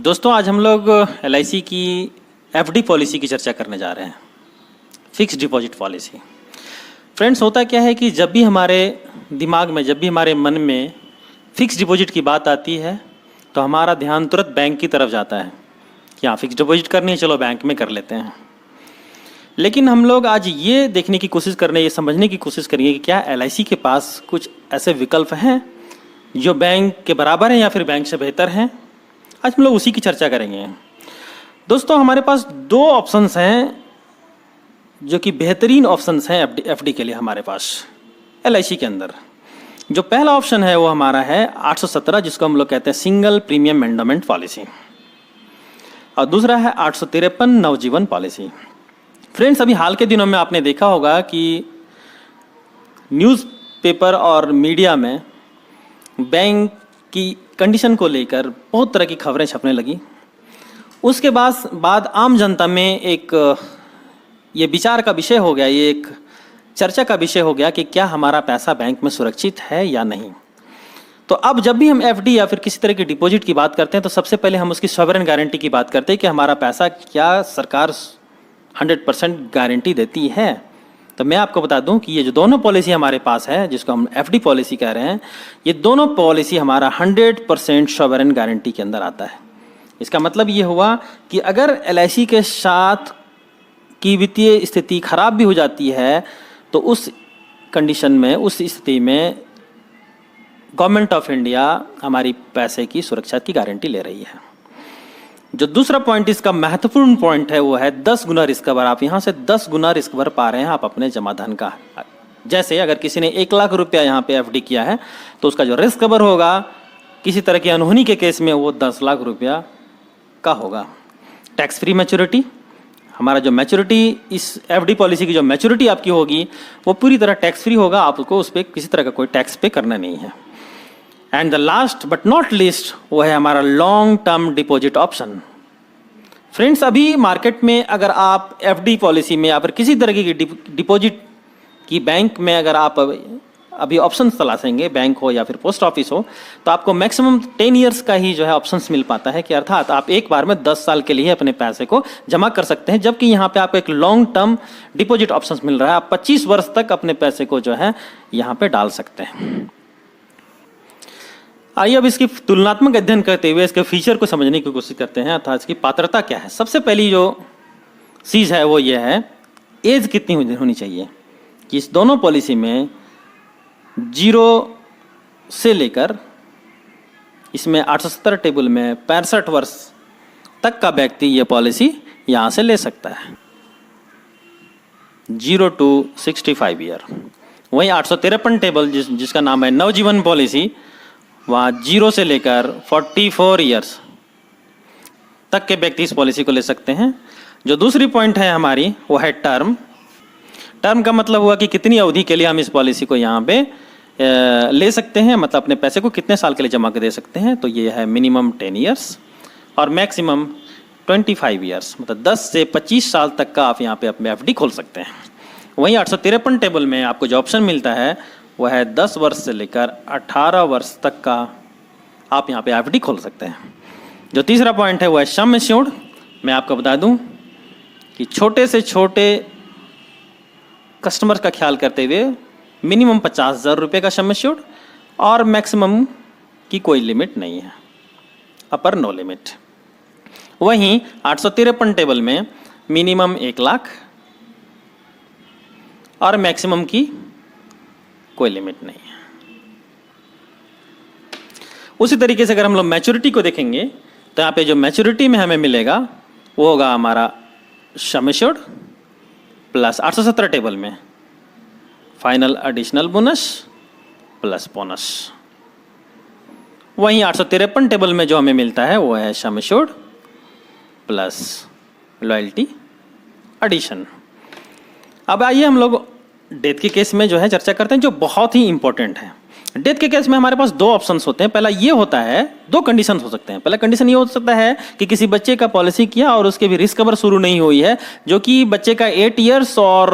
दोस्तों आज हम लोग LIC की FD पॉलिसी की चर्चा करने जा रहे हैं, फिक्स डिपॉजिट पॉलिसी। फ्रेंड्स, होता क्या है कि जब भी हमारे दिमाग में, जब भी हमारे मन में फिक्स डिपॉजिट की बात आती है तो हमारा ध्यान तुरंत बैंक की तरफ जाता है कि हाँ फिक्स डिपॉजिट करनी है, चलो बैंक में कर लेते हैं। लेकिन हम लोग आज ये देखने की कोशिश कर रहे हैं, ये समझने की कोशिश करेंगे कि क्या LIC के पास कुछ ऐसे विकल्प हैं जो बैंक के बराबर हैं या फिर बैंक से बेहतर हैं। आज हम लोग उसी की चर्चा करेंगे। दोस्तों, हमारे पास दो ऑप्शंस हैं जो कि बेहतरीन ऑप्शंस हैं FD के लिए हमारे पास LIC के अंदर। जो पहला ऑप्शन है वो हमारा है 817, जिसको हम लोग कहते हैं सिंगल प्रीमियम एंडोमेंट पॉलिसी, और दूसरा है 853 नवजीवन पॉलिसी। फ्रेंड्स, अभी हाल के दिनों में आपने देखा होगा कि न्यूज़पेपर और मीडिया में बैंक की कंडीशन को लेकर बहुत तरह की खबरें छपने लगी। उसके बाद आम जनता में एक ये विचार का विषय हो गया, ये एक चर्चा का विषय हो गया कि क्या हमारा पैसा बैंक में सुरक्षित है या नहीं। तो अब जब भी हम FD या फिर किसी तरह की डिपॉजिट की बात करते हैं तो सबसे पहले हम उसकी सॉवरेन गारंटी की बात करते हैं कि हमारा पैसा क्या सरकार 100% गारंटी देती है। तो मैं आपको बता दूं कि ये जो दोनों पॉलिसी हमारे पास है, जिसको हम FD पॉलिसी कह रहे हैं, ये दोनों पॉलिसी हमारा 100% सॉवरेन गारंटी के अंदर आता है। इसका मतलब ये हुआ कि अगर LIC के साथ की वित्तीय स्थिति खराब भी हो जाती है तो उस कंडीशन में, उस स्थिति में गवर्नमेंट ऑफ इंडिया हमारी पैसे की सुरक्षा की गारंटी ले रही है। जो दूसरा पॉइंट, इसका महत्वपूर्ण पॉइंट है, वो है 10 गुना रिस्क कवर। आप यहाँ से 10 गुना रिस्क कवर पा रहे हैं आप अपने जमा धन का। जैसे अगर किसी ने 1 लाख रुपया यहाँ पे FD किया है तो उसका जो रिस्क कवर होगा किसी तरह की अनहोनी के केस में वो 10 लाख रुपया का होगा। टैक्स फ्री मैच्योरिटी, हमारा जो मैच्योरिटी, इस FD पॉलिसी की जो मैच्योरिटी आपकी होगी वो पूरी तरह टैक्स फ्री होगा, आपको उस पर किसी तरह का कोई टैक्स पे करना नहीं है। And the last but not least, वो है हमारा long term deposit option. Friends, अभी मार्केट में अगर आप FD पॉलिसी में या फिर किसी तरह की डिपॉजिट की बैंक में अगर आप अभी ऑप्शंस तलाशेंगे, बैंक हो या फिर पोस्ट ऑफिस हो, तो आपको मैक्सिमम 10 इयर्स का ही जो है ऑप्शंस मिल पाता है कि अर्थात आप एक बार में 10 साल के लिए अपने पैसे को जमा कर सकते हैं। जबकि यहाँ पे आपको एक लॉन्ग टर्म डिपॉजिट ऑप्शंस मिल रहा है, आप 25 वर्ष तक अपने पैसे को जो है यहाँ पे डाल सकते हैं। आइए अब इसकी तुलनात्मक अध्ययन करते हुए इसके फीचर को समझने की कोशिश करते हैं, अर्थात इसकी पात्रता क्या है। सबसे पहली जो चीज़ है वो ये है, एज कितनी होनी चाहिए। कि इस दोनों पॉलिसी में 0 से लेकर, इसमें 870 टेबल में 65 वर्ष तक का व्यक्ति ये पॉलिसी यहाँ से ले सकता है, 0 to 65 ईयर। वहीं 853 टेबल जिसका नाम है नवजीवन पॉलिसी, वहाँ 0 से लेकर 44 ईयर्स तक के व्यक्ति इस पॉलिसी को ले सकते हैं। जो दूसरी पॉइंट है हमारी वो है टर्म। टर्म का मतलब हुआ कि कितनी अवधि के लिए हम इस पॉलिसी को यहाँ पे ले सकते हैं, मतलब अपने पैसे को कितने साल के लिए जमा कर दे सकते हैं। तो ये है मिनिमम 10 ईयर्स और मैक्सिमम 25 ईयर्स, मतलब 10 से 25 साल तक का आप यहाँ पे अपने FD खोल सकते हैं। वहीं 853 टेबल में आपको जो ऑप्शन मिलता है वो है 10 वर्ष से लेकर 18 वर्ष तक का आप यहाँ पे FD खोल सकते हैं। जो तीसरा पॉइंट है वो है सम एश्योर्ड। मैं आपको बता दूं कि छोटे से छोटे कस्टमर का ख्याल करते हुए मिनिमम 50,000 रुपये का सम एश्योर्ड और मैक्सिमम की कोई लिमिट नहीं है, अपर नो लिमिट। वहीं 853 टेबल में मिनिमम 1 लाख और मैक्सिमम की कोई लिमिट नहीं है। उसी तरीके से अगर हम लोग मैच्योरिटी को देखेंगे तो यहाँ पे जो मैच्योरिटी में हमें मिलेगा वो होगा हमारा सम एश्योर्ड प्लस 817 टेबल में final additional bonus plus bonus. वहीं 853 टेबल में जो हमें मिलता है वो है sum assured plus loyalty addition. अब आइए हम लोग डेथ के केस में जो है चर्चा करते हैं, जो बहुत ही इंपॉर्टेंट है। डेथ के केस में हमारे पास 2 ऑप्शंस होते हैं। पहला ये होता है, 2 कंडीशन हो सकते हैं। पहला कंडीशन ये हो सकता है कि किसी बच्चे का पॉलिसी किया और उसके भी रिस्क कवर शुरू नहीं हुई है, जो कि बच्चे का 8 इयर्स और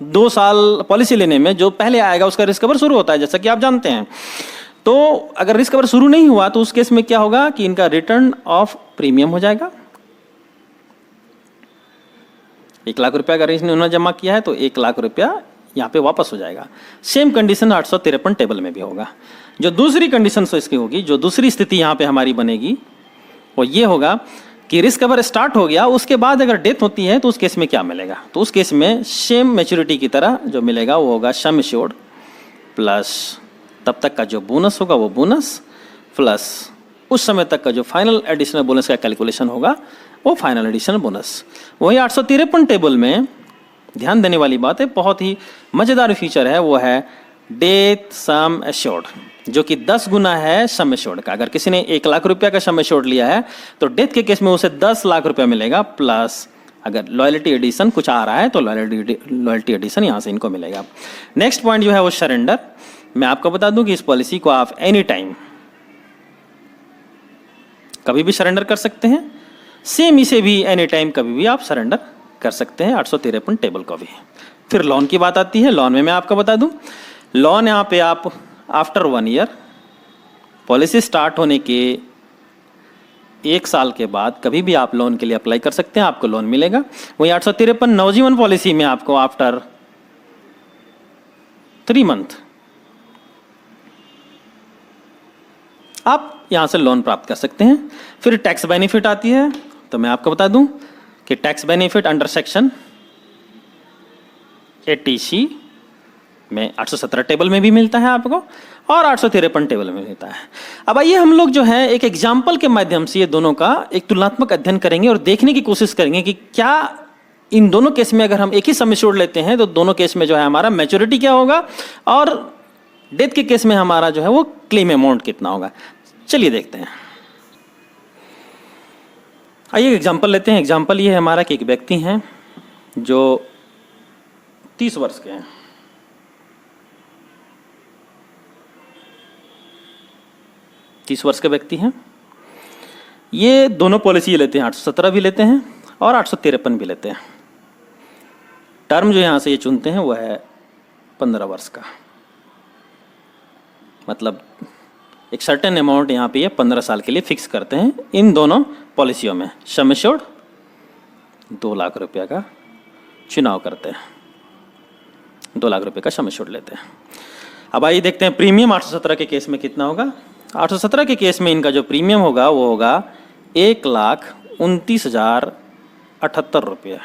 2 साल पॉलिसी लेने में जो पहले आएगा उसका रिस्क कवर शुरू होता है, जैसा कि आप जानते हैं। तो अगर रिस्क कवर शुरू नहीं हुआ तो उस केस में क्या होगा कि इनका रिटर्न ऑफ प्रीमियम हो जाएगा। 1,00,000 रुपया अगर इन्होंने जमा किया है तो 1,00,000 रुपया यहाँ पे वापस हो जाएगा। सेम कंडीशन 853 टेबल में भी होगा। जो दूसरी कंडीशन तो इसकी होगी, जो दूसरी स्थिति यहाँ पे हमारी बनेगी वो ये होगा कि रिस्क कवर स्टार्ट हो गया, उसके बाद अगर डेथ होती है तो उस केस में क्या मिलेगा। तो उस केस में सेम मैच्योरिटी की तरह जो मिलेगा वो होगा सम एश्योर्ड प्लस तब तक का जो बोनस होगा वो बोनस प्लस उस समय तक का जो फाइनल एडिशनल बोनस का कैलकुलेशन होगा वो फाइनल एडिशनल बोनस। वही 853 टेबल में ध्यान देने वाली बात है, बहुत ही मज़ेदार फीचर है, वो है डेथ सम एश्योर्ड, जो कि 10 गुना है सम एश्योर्ड का। अगर किसी ने 1,00,000 रुपया का सम एश्योर्ड लिया है तो डेथ के केस में उसे 10,00,000 रुपया मिलेगा, प्लस अगर लॉयल्टी एडिशन कुछ आ रहा है तो लॉयल्टी एडिशन यहाँ से इनको मिलेगा। नेक्स्ट पॉइंट जो है वो सरेंडर। मैं आपको बता दूं कि इस पॉलिसी को आप एनी टाइम कभी भी सरेंडर कर सकते हैं। सेम इसे भी एनी टाइम कभी भी आप सरेंडर कर सकते हैं 853 टेबल को भी। फिर लोन की बात आती है। लोन में मैं आपको बता दूं, लोन यहाँ पे आप आफ्टर 1 ईयर पॉलिसी स्टार्ट होने के 1 साल के बाद कभी भी आप लोन के लिए अप्लाई कर सकते हैं, आपको लोन मिलेगा। वही 853 नवजीवन पॉलिसी में आपको आफ्टर 3 मंथ आप यहां से लोन प्राप्त कर सकते हैं। फिर टैक्स बेनिफिट आती है, तो मैं आपको बता दूं कि tax benefit under section 80C में 817 टेबल में भी मिलता है आपको और 853 टेबल में मिलता है। अब आइए हम लोग जो है एक एग्जाम्पल के माध्यम से ये दोनों का एक तुलनात्मक अध्ययन करेंगे और देखने की कोशिश करेंगे कि क्या इन दोनों केस में अगर हम एक ही सम एश्योर्ड लेते हैं तो दोनों केस में जो है हमारा मैच्योरिटी क्या होगा और डेथ के केस में हमारा जो है वो क्लेम अमाउंट कितना होगा। चलिए देखते हैं। आइए एग्जाम्पल लेते हैं। एग्जाम्पल ये है हमारा कि एक व्यक्ति हैं जो 30 वर्ष के हैं। तीस वर्ष के व्यक्ति हैं। ये दोनों पॉलिसी लेते हैं, 817 भी लेते हैं और 853 भी लेते हैं। टर्म जो यहाँ से ये चुनते हैं वो है 15 वर्ष का, मतलब एक सर्टेन अमाउंट यहाँ पे ये 15 साल के लिए फिक्स करते हैं इन दोनों पॉलिसियों में। सम एश्योर्ड 2,00,000 रुपया का चुनाव करते हैं, 2,00,000 रुपये का सम एश्योर्ड लेते हैं। अब आइए देखते हैं प्रीमियम 817 के केस में कितना होगा। 817 के केस में इनका जो प्रीमियम होगा वो होगा 1,29,078 रुपये।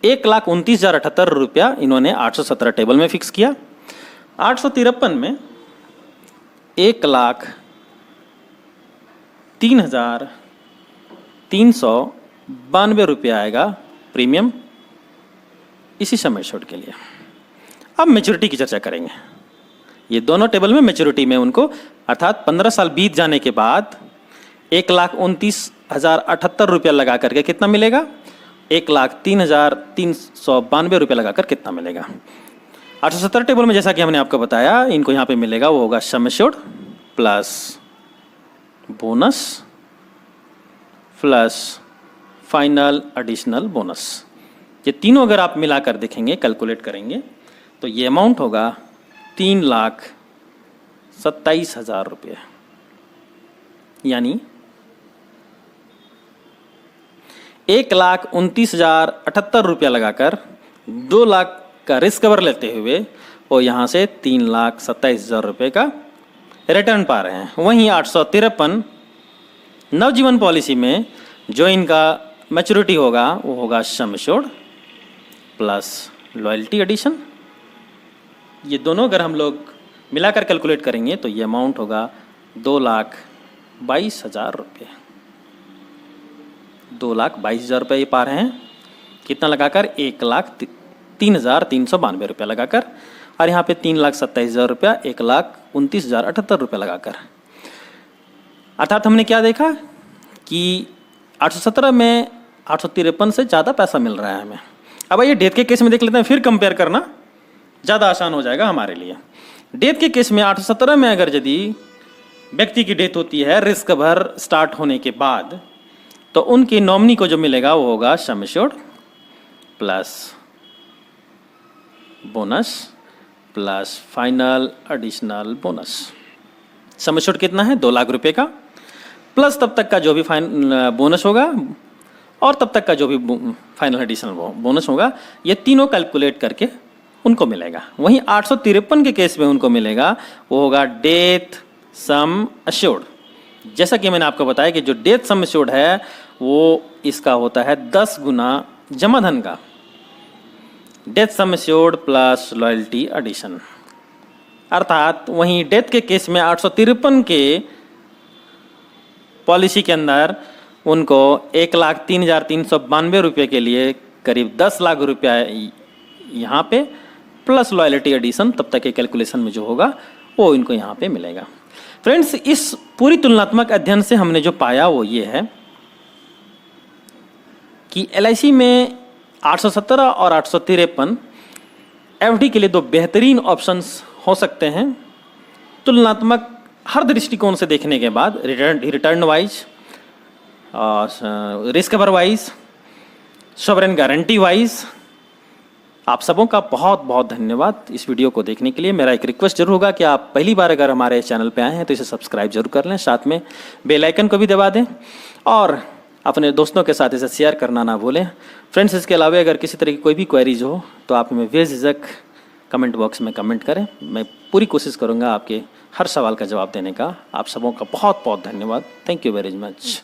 ₹1,29,078 इन्होंने 817 टेबल में फिक्स किया। 853 में 1,03,392 रुपया आएगा प्रीमियम इसी सम एश्योर्ड के लिए। अब मैच्योरिटी की चर्चा करेंगे। ये दोनों टेबल में मैच्योरिटी में उनको अर्थात 15 साल बीत जाने के बाद 1,29,078 रुपया लगा करके कितना मिलेगा, 1,03,392 रुपया लगाकर कितना मिलेगा। 817 टेबल में जैसा कि हमने आपको बताया इनको यहाँ पे मिलेगा वो होगा sum assured plus bonus plus final additional bonus. ये तीनों अगर आप मिलाकर देखेंगे, कैलकुलेट करेंगे तो ये अमाउंट होगा 3,27,000 रुपये, यानी 1,29,078 रुपया लगाकर 2,00,000 का रिस्क कवर लेते हुए वो यहाँ से 3,27,000 रुपये का रिटर्न पा रहे हैं। वहीं 853 नवजीवन पॉलिसी में जो इनका मैच्योरिटी होगा वो होगा sum assured plus loyalty addition. ये दोनों अगर हम लोग मिलाकर कैलकुलेट करेंगे तो ये अमाउंट होगा 2,22,000 रुपये। 2,22,000 रुपये ये पा रहे हैं कितना लगाकर, 1,03,392 रुपया लगाकर, और यहाँ पे 3,27,000 रुपया 1,29,078 रुपया लगाकर। अर्थात हमने क्या देखा कि 817 में 853 से ज़्यादा पैसा मिल रहा है हमें। अब ये डेथ के केस में देख लेते हैं, फिर कंपेयर करना ज़्यादा आसान हो जाएगा हमारे लिए। डेथ के केस में 817 में अगर यदि व्यक्ति की डेथ होती है रिस्क कवर स्टार्ट होने के बाद तो उनकी नॉमिनी को जो मिलेगा वो होगा sum assured plus bonus plus final additional bonus. Sum assured कितना है? 2 लाख रुपए का, प्लस तब तक का जो भी बोनस होगा और तब तक का जो भी फाइनल एडिशनल बोनस होगा, ये तीनों कैलकुलेट करके उनको मिलेगा। वहीं 853 के केस में उनको मिलेगा वो होगा डेथ सम एश्योर्ड। जैसा कि मैंने आपको बताया कि जो डेथ सम एश्योर्ड है वो इसका होता है 10 गुना जमा धन का। Death sum assured plus loyalty addition, अर्थात वहीं डेथ के केस में 853 के पॉलिसी के अंदर उनको 1,03,392 रुपये के लिए करीब 10 लाख रुपया यहाँ पे प्लस लॉयल्टी एडिशन तब तक के कैलकुलेशन में जो होगा वो इनको यहाँ पे मिलेगा। फ्रेंड्स, इस पूरी तुलनात्मक अध्ययन से हमने जो पाया वो ये है कि LIC में 817 और 853 FD के लिए 2 बेहतरीन ऑप्शंस हो सकते हैं। तुलनात्मक हर दृष्टिकोण से देखने के बाद, return wise, risk cover wise, sovereign guarantee wise, आप सबों का बहुत बहुत धन्यवाद इस वीडियो को देखने के लिए। मेरा एक रिक्वेस्ट जरूर होगा कि आप पहली बार अगर हमारे चैनल पे आए हैं तो इसे सब्सक्राइब जरूर कर लें, साथ में बेल आइकन को भी दबा दें और अपने दोस्तों के साथ इसे शेयर करना ना भूलें। फ्रेंड्स, इसके अलावा अगर किसी तरह की कोई भी क्वेरीज हो तो आप हमें बेझिझक कमेंट बॉक्स में कमेंट करें। मैं पूरी कोशिश करूँगा आपके हर सवाल का जवाब देने का। आप सबों का बहुत बहुत धन्यवाद। Thank you very much.